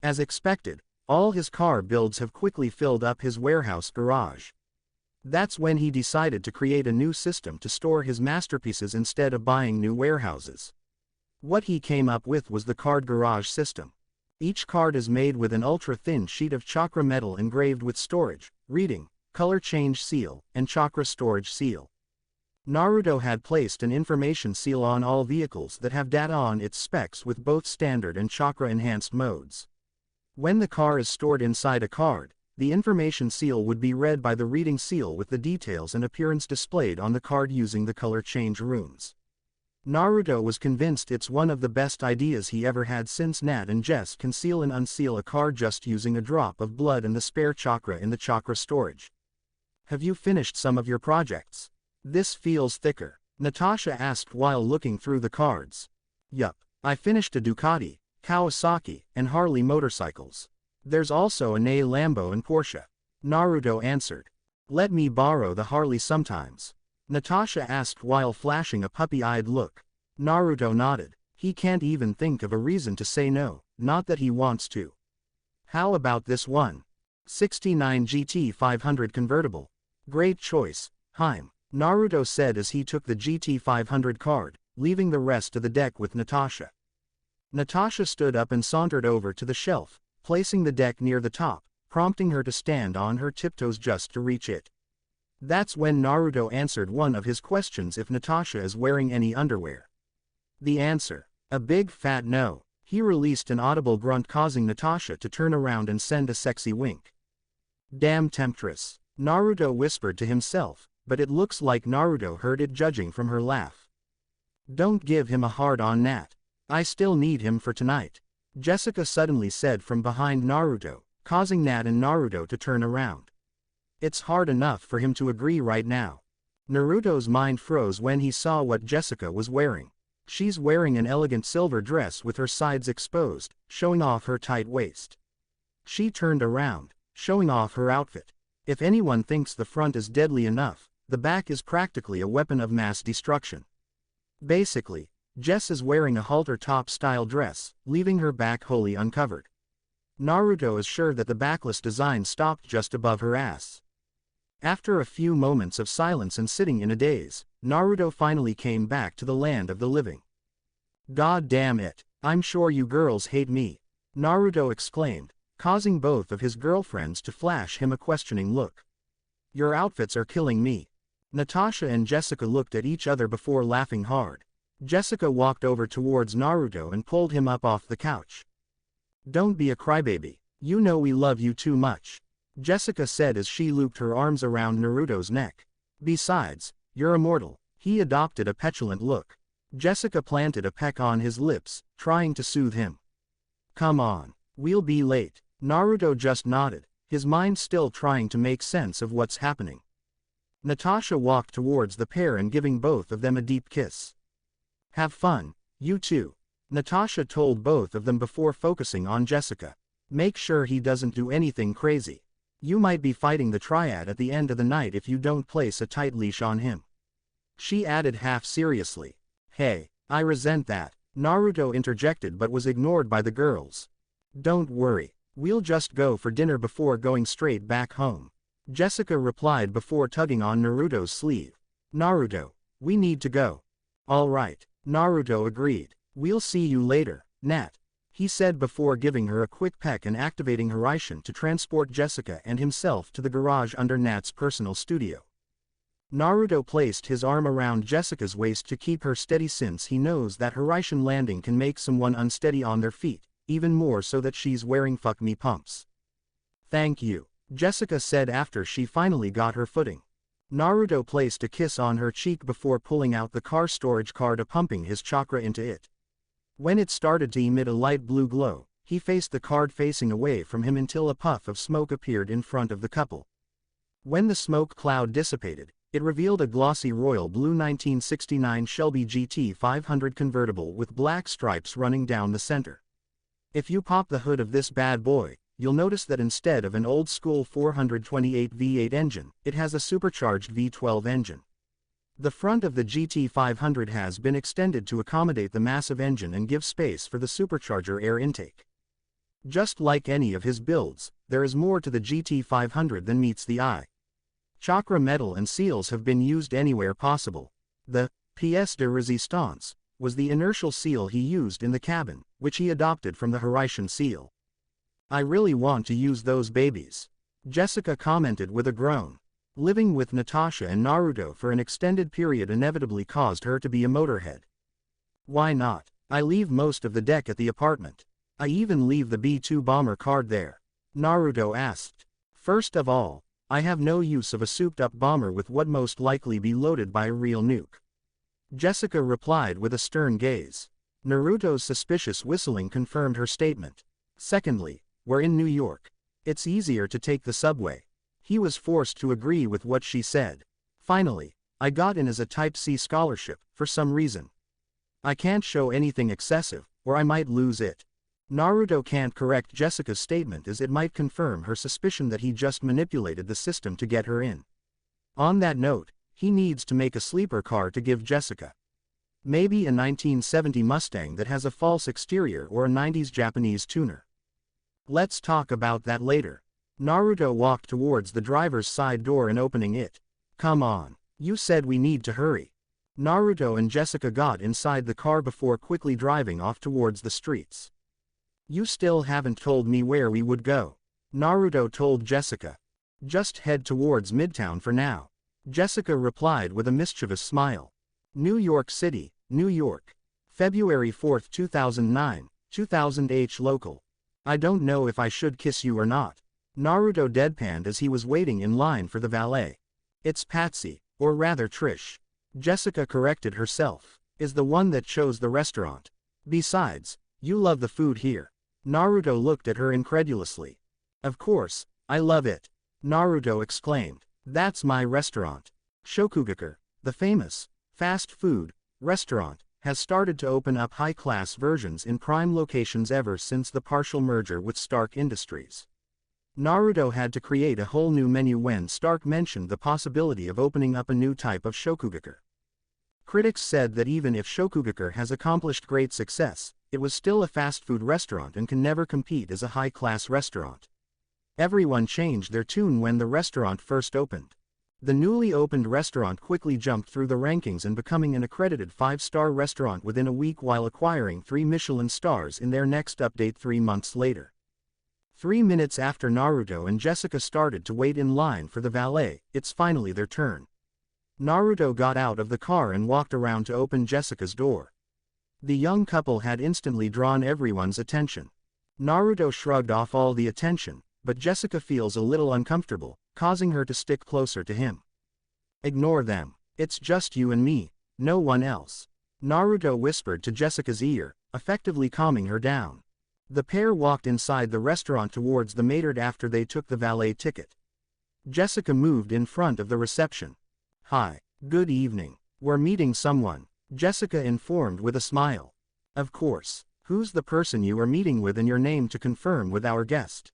S1: As expected, all his car builds have quickly filled up his warehouse garage. That's when he decided to create a new system to store his masterpieces instead of buying new warehouses. What he came up with was the card garage system. Each card is made with an ultra-thin sheet of chakra metal engraved with storage, reading, color change seal, and chakra storage seal. Naruto had placed an information seal on all vehicles that have data on its specs with both standard and chakra-enhanced modes. When the car is stored inside a card, the information seal would be read by the reading seal with the details and appearance displayed on the card using the color change runes. Naruto was convinced it's one of the best ideas he ever had, since Nat and Jess can seal and unseal a card just using a drop of blood and the spare chakra in the chakra storage. Have you finished some of your projects? This feels thicker, Natasha asked while looking through the cards. Yup, I finished a Ducati, Kawasaki, and Harley motorcycles. There's also a Nay Lambo and Porsche. Naruto answered. Let me borrow the Harley sometimes. Natasha asked while flashing a puppy-eyed look. Naruto nodded. He can't even think of a reason to say no, not that he wants to. How about this one? 69 GT 500 convertible. Great choice, Haim. Naruto said as he took the GT 500 card, leaving the rest of the deck with Natasha. Natasha stood up and sauntered over to the shelf, placing the deck near the top, prompting her to stand on her tiptoes just to reach it. That's when Naruto answered one of his questions if Natasha is wearing any underwear. The answer, a big fat no. He released an audible grunt causing Natasha to turn around and send a sexy wink. Damn temptress, Naruto whispered to himself, but it looks like Naruto heard it judging from her laugh. Don't give him a hard-on, Nat. I still need him for tonight. Jessica suddenly said from behind Naruto, causing Nat and Naruto to turn around. It's hard enough for him to agree right now. Naruto's mind froze when he saw what Jessica was wearing. She's wearing an elegant silver dress with her sides exposed, showing off her tight waist. She turned around, showing off her outfit. If anyone thinks the front is deadly enough, the back is practically a weapon of mass destruction. Basically, Jess is wearing a halter top style dress, leaving her back wholly uncovered. Naruto is sure that the backless design stopped just above her ass. After a few moments of silence and sitting in a daze, Naruto finally came back to the land of the living. God damn it, I'm sure you girls hate me, Naruto exclaimed, causing both of his girlfriends to flash him a questioning look. Your outfits are killing me. Natasha and Jessica looked at each other before laughing hard. Jessica walked over towards Naruto and pulled him up off the couch. Don't be a crybaby, you know we love you too much, Jessica said as she looped her arms around Naruto's neck. Besides, you're immortal. He adopted a petulant look. Jessica planted a peck on his lips, trying to soothe him. Come on, we'll be late. Naruto just nodded, his mind still trying to make sense of what's happening. Natasha walked towards the pair and giving both of them a deep kiss. Have fun, you two, Natasha told both of them before focusing on Jessica. Make sure he doesn't do anything crazy. You might be fighting the triad at the end of the night if you don't place a tight leash on him. She added half seriously. Hey, I resent that, Naruto interjected but was ignored by the girls. Don't worry, we'll just go for dinner before going straight back home, Jessica replied before tugging on Naruto's sleeve. Naruto, we need to go. All right, Naruto agreed. We'll see you later, Nat, he said before giving her a quick peck and activating Hydra to transport Jessica and himself to the garage under Nat's personal studio. Naruto placed his arm around Jessica's waist to keep her steady since he knows that Hydra landing can make someone unsteady on their feet, even more so that she's wearing fuck me pumps. Thank you, Jessica said after she finally got her footing. Naruto placed a kiss on her cheek before pulling out the car storage card and pumping his chakra into it. When it started to emit a light blue glow, he faced the card facing away from him until a puff of smoke appeared in front of the couple. When the smoke cloud dissipated, it revealed a glossy royal blue 1969 Shelby GT 500 convertible with black stripes running down the center. If you pop the hood of this bad boy, you'll notice that instead of an old-school 428 V8 engine, it has a supercharged V12 engine. The front of the GT 500 has been extended to accommodate the massive engine and give space for the supercharger air intake. Just like any of his builds, there is more to the GT 500 than meets the eye. Chakra metal and seals have been used anywhere possible. The pièce de résistance was the inertial seal he used in the cabin, which he adopted from the Hydra seal. I really want to use those babies, Jessica commented with a groan. Living with Natasha and Naruto for an extended period inevitably caused her to be a motorhead. Why not? I leave most of the deck at the apartment. I even leave the B-2 bomber card there, Naruto asked. First of all, I have no use of a souped-up bomber with what most likely be loaded by a real nuke, Jessica replied with a stern gaze. Naruto's suspicious whistling confirmed her statement. Secondly, we're in New York. It's easier to take the subway. He was forced to agree with what she said. Finally, I got in as a Type C scholarship, for some reason. I can't show anything excessive, or I might lose it. Naruto can't correct Jessica's statement as it might confirm her suspicion that he just manipulated the system to get her in. On that note, he needs to make a sleeper car to give Jessica. Maybe a 1970 Mustang that has a false exterior or a 90s Japanese tuner. Let's talk about that later. Naruto walked towards the driver's side door and opening it. Come on. You said we need to hurry. Naruto and Jessica got inside the car before quickly driving off towards the streets. You still haven't told me where we would go. Naruto told Jessica. Just head towards Midtown for now. Jessica replied with a mischievous smile. New York City, New York. February 4, 2009, 2000 local. I don't know if I should kiss you or not. Naruto deadpanned as he was waiting in line for the valet. It's Patsy, or rather Trish. Jessica corrected herself. Is the one that chose the restaurant. Besides, you love the food here. Naruto looked at her incredulously. Of course, I love it. Naruto exclaimed. That's my restaurant. Shokugeki, the famous fast food restaurant, has started to open up high-class versions in prime locations ever since the partial merger with Stark Industries. Naruto had to create a whole new menu when Stark mentioned the possibility of opening up a new type of Shokugeki. Critics said that even if Shokugeki has accomplished great success, it was still a fast food restaurant and can never compete as a high-class restaurant. Everyone changed their tune when the restaurant first opened. The newly opened restaurant quickly jumped through the rankings and becoming an accredited 5-star restaurant within a week while acquiring 3 Michelin stars in their next update 3 months later. 3 minutes after Naruto and Jessica started to wait in line for the valet, it's finally their turn. Naruto got out of the car and walked around to open Jessica's door. The young couple had instantly drawn everyone's attention. Naruto shrugged off all the attention, but Jessica feels a little uncomfortable, causing her to stick closer to him. Ignore them. It's just you and me, no one else. Naruto whispered to Jessica's ear, effectively calming her down. The pair walked inside the restaurant towards the maître after they took the valet ticket. Jessica moved in front of the reception. Hi, good evening. We're meeting someone, Jessica informed with a smile. Of course. Who's the person you are meeting with and your name to confirm with our guest?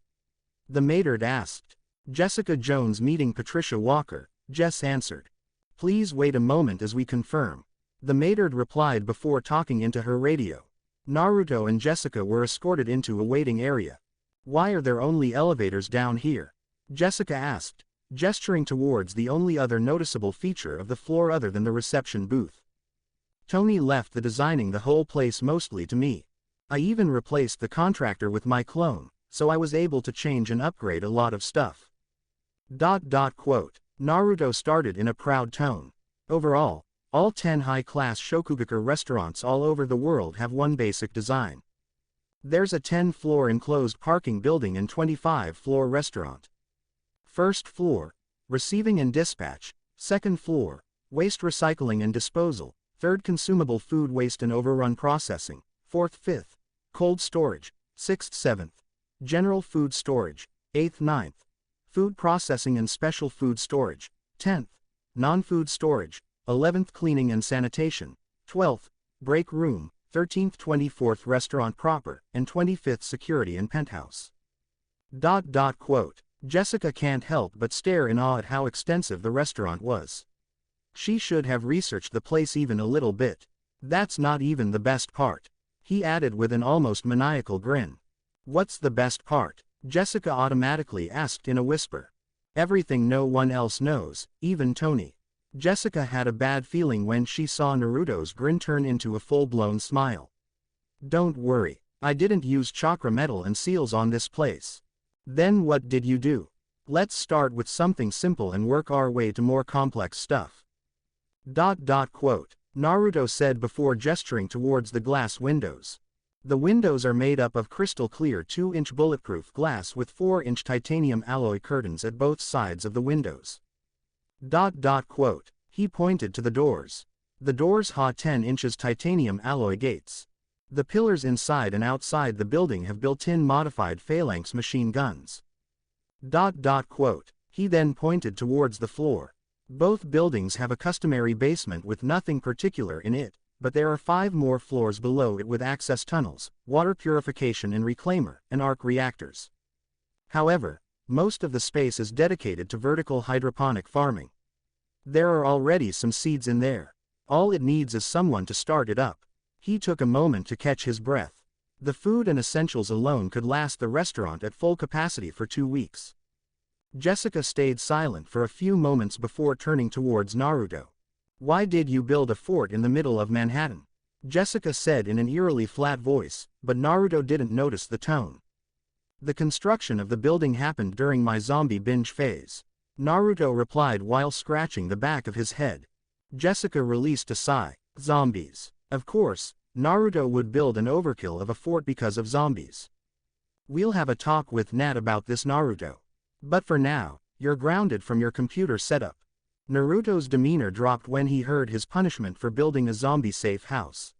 S1: The maître asked. Jessica Jones meeting Patricia Walker, Jess answered. Please wait a moment as we confirm. The maître replied before talking into her radio. Naruto and Jessica were escorted into a waiting area. Why are there only elevators down here? Jessica asked, gesturing towards the only other noticeable feature of the floor other than the reception booth. Tony left the designing the whole place mostly to me. I even replaced the contractor with my clone, so I was able to change and upgrade a lot of stuff. Naruto started in a proud tone. Overall, all 10 high-class Shokugeki restaurants all over the world have one basic design. There's a 10-floor enclosed parking building and 25-floor restaurant. First floor, receiving and dispatch. Second floor, waste recycling and disposal. Third, consumable food waste and overrun processing. Fourth, fifth, cold storage. Sixth, seventh, general food storage. Eighth, ninth, food processing and special food storage. 10th, non-food storage. 11th, cleaning and sanitation. 12th, break room. 13th, 24th, restaurant proper, and 25th, security and penthouse. Jessica can't help but stare in awe at how extensive the restaurant was. She should have researched the place even a little bit. That's not even the best part, he added with an almost maniacal grin. What's the best part? Jessica automatically asked in a whisper. Everything no one else knows, even Tony. Jessica had a bad feeling when she saw Naruto's grin turn into a full-blown smile. Don't worry, I didn't use chakra metal and seals on this place. Then what did you do? Let's start with something simple and work our way to more complex stuff. Naruto said before gesturing towards the glass windows. The windows are made up of crystal clear 2-inch bulletproof glass with 4-inch titanium alloy curtains at both sides of the windows. He pointed to the doors. The doors ha 10 inches titanium alloy gates. The pillars inside and outside the building have built-in modified phalanx machine guns. He then pointed towards the floor. Both buildings have a customary basement with nothing particular in it, but there are 5 more floors below it with access tunnels, water purification and reclaimer, and arc reactors. However, most of the space is dedicated to vertical hydroponic farming. There are already some seeds in there. All it needs is someone to start it up. He took a moment to catch his breath. The food and essentials alone could last the restaurant at full capacity for 2 weeks. Jessica stayed silent for a few moments before turning towards Naruto. "Why did you build a fort in the middle of Manhattan?" Jessica said in an eerily flat voice, but Naruto didn't notice the tone. "The construction of the building happened during my zombie binge phase," Naruto replied while scratching the back of his head. Jessica released a sigh. Zombies. Of course, Naruto would build an overkill of a fort because of zombies. "We'll have a talk with Nat about this, Naruto. But for now, you're grounded from your computer setup." Naruto's demeanor dropped when he heard his punishment for building a zombie-safe house.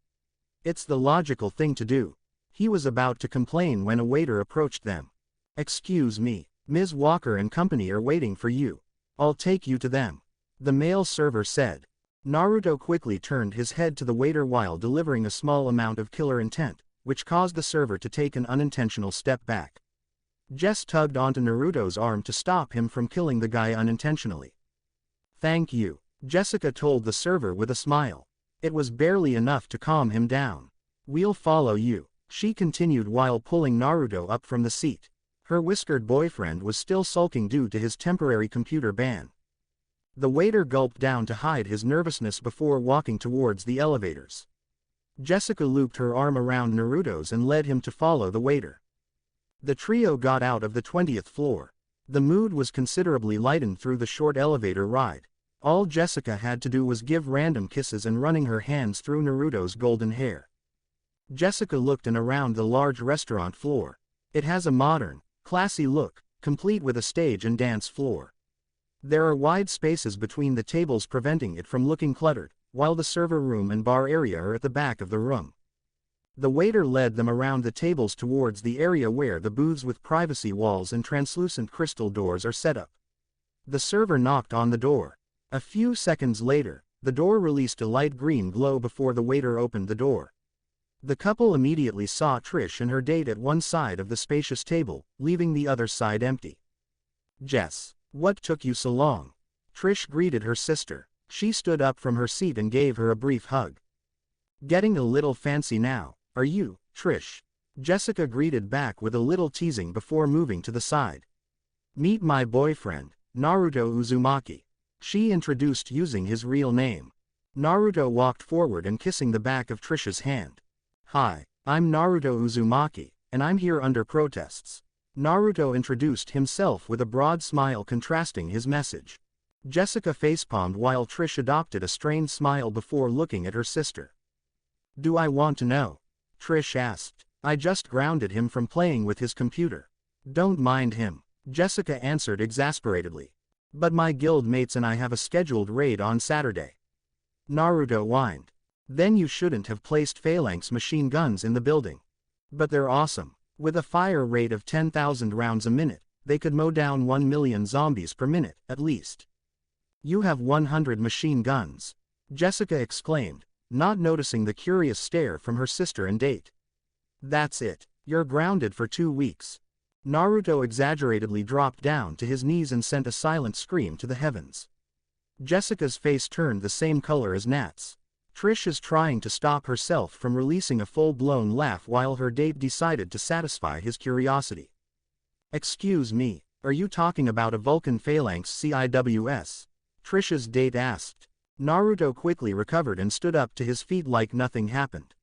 S1: It's the logical thing to do. He was about to complain when a waiter approached them. "Excuse me, Ms. Walker and company are waiting for you. I'll take you to them," the male server said. Naruto quickly turned his head to the waiter while delivering a small amount of killer intent, which caused the server to take an unintentional step back. Jess tugged onto Naruto's arm to stop him from killing the guy unintentionally. "Thank you," Jessica told the server with a smile. It was barely enough to calm him down. "We'll follow you," she continued while pulling Naruto up from the seat. Her whiskered boyfriend was still sulking due to his temporary computer ban. The waiter gulped down to hide his nervousness before walking towards the elevators. Jessica looped her arm around Naruto's and led him to follow the waiter. The trio got out of the 20th floor. The mood was considerably lightened through the short elevator ride. All Jessica had to do was give random kisses and running her hands through Naruto's golden hair. Jessica looked around the large restaurant floor. It has a modern, classy look, complete with a stage and dance floor. There are wide spaces between the tables preventing it from looking cluttered, while the server room and bar area are at the back of the room. The waiter led them around the tables towards the area where the booths with privacy walls and translucent crystal doors are set up. The server knocked on the door. A few seconds later, the door released a light green glow before the waiter opened the door. The couple immediately saw Trish and her date at one side of the spacious table, leaving the other side empty. "Jess, what took you so long?" Trish greeted her sister. She stood up from her seat and gave her a brief hug. "Getting a little fancy now, are you, Trish?" Jessica greeted back with a little teasing before moving to the side. "Meet my boyfriend, Naruto Uzumaki," she introduced using his real name. Naruto walked forward and kissing the back of Trish's hand. "Hi, I'm Naruto Uzumaki, and I'm here under protests." Naruto introduced himself with a broad smile contrasting his message. Jessica facepalmed while Trish adopted a strained smile before looking at her sister. "Do I want to know?" Trish asked. "I just grounded him from playing with his computer." "Don't mind him," Jessica answered exasperatedly. "But my guild mates and I have a scheduled raid on Saturday." Naruto whined. "Then you shouldn't have placed phalanx machine guns in the building." "But they're awesome. With a fire rate of 10,000 rounds a minute, they could mow down 1 million zombies per minute, at least." "You have 100 machine guns," Jessica exclaimed, not noticing the curious stare from her sister and date. "That's it. You're grounded for 2 weeks." Naruto exaggeratedly dropped down to his knees and sent a silent scream to the heavens. Jessica's face turned the same color as Nat's. Trish is trying to stop herself from releasing a full-blown laugh while her date decided to satisfy his curiosity. "Excuse me, are you talking about a Vulcan Phalanx CIWS?" Trish's date asked. Naruto quickly recovered and stood up to his feet like nothing happened.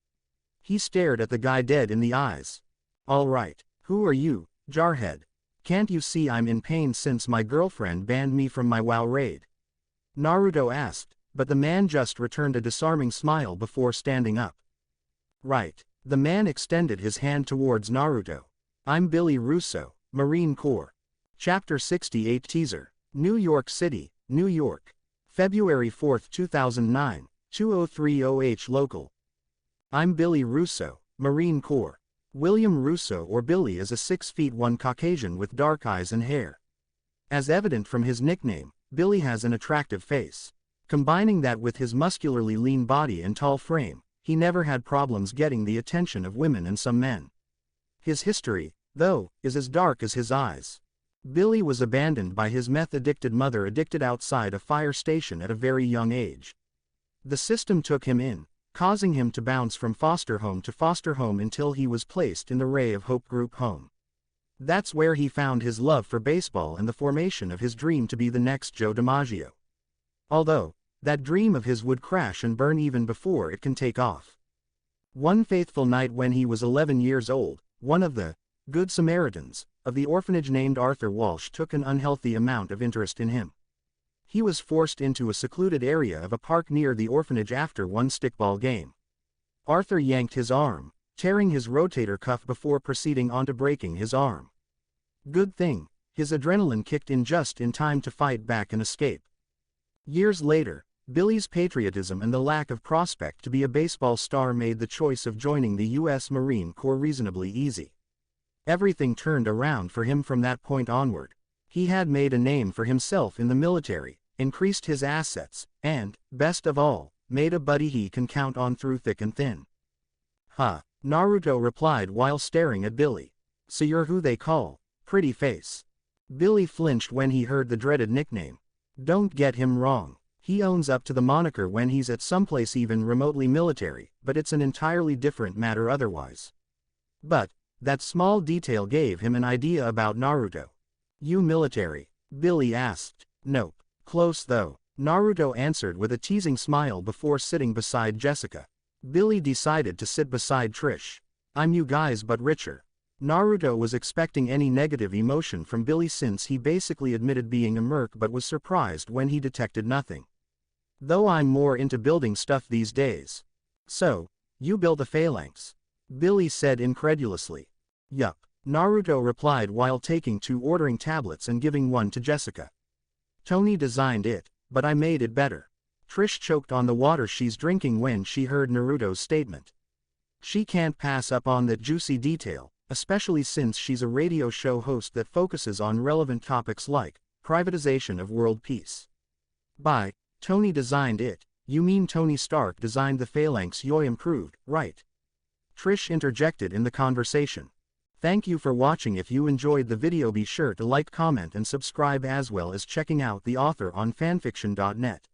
S1: He stared at the guy dead in the eyes. "All right, who are you, Jarhead? Can't you see I'm in pain since my girlfriend banned me from my WoW raid?" Naruto asked, but the man just returned a disarming smile before standing up. "Right." The man extended his hand towards Naruto. "I'm Billy Russo, Marine Corps." Chapter 68 Teaser. New York City, New York. February 4, 2009, 2030 local. I'm Billy Russo, Marine Corps. William Russo or Billy is a 6'1" Caucasian with dark eyes and hair. As evident from his nickname, Billy has an attractive face. Combining that with his muscularly lean body and tall frame, he never had problems getting the attention of women and some men. His history, though, is as dark as his eyes. Billy was abandoned by his meth-addicted mother, addicted outside a fire station at a very young age. The system took him in, causing him to bounce from foster home to foster home until he was placed in the Ray of Hope group home. That's where he found his love for baseball and the formation of his dream to be the next Joe DiMaggio. Although, that dream of his would crash and burn even before it can take off. One fateful night when he was 11 years old, one of the Good Samaritans of the orphanage named Arthur Walsh took an unhealthy amount of interest in him. He was forced into a secluded area of a park near the orphanage after one stickball game. Arthur yanked his arm, tearing his rotator cuff before proceeding on to breaking his arm. Good thing, his adrenaline kicked in just in time to fight back and escape. Years later, Billy's patriotism and the lack of prospect to be a baseball star made the choice of joining the U.S. Marine Corps reasonably easy. Everything turned around for him from that point onward. He had made a name for himself in the military, increased his assets, and, best of all, made a buddy he can count on through thick and thin. "Huh," Naruto replied while staring at Billy. "So you're who they call Pretty Face." Billy flinched when he heard the dreaded nickname. Don't get him wrong. He owns up to the moniker when he's at someplace even remotely military, but it's an entirely different matter otherwise. But that small detail gave him an idea about Naruto. "You military?" Billy asked. "Nope. Close though," Naruto answered with a teasing smile before sitting beside Jessica. Billy decided to sit beside Trish. "I'm you guys but richer." Naruto was expecting any negative emotion from Billy since he basically admitted being a merc, but was surprised when he detected nothing. "Though I'm more into building stuff these days." "So, you built a phalanx?" Billy said incredulously. "Yup," Naruto replied while taking 2 ordering tablets and giving one to Jessica. "Tony designed it, but I made it better." Trish choked on the water she's drinking when she heard Naruto's statement. She can't pass up on that juicy detail, especially since she's a radio show host that focuses on relevant topics like privatization of world peace. By Tony designed it, you mean Tony Stark designed the phalanx you improved, right? Trish interjected in the conversation. Thank you for watching. If you enjoyed the video, be sure to like, comment and subscribe, as well as checking out the author on fanfiction.net.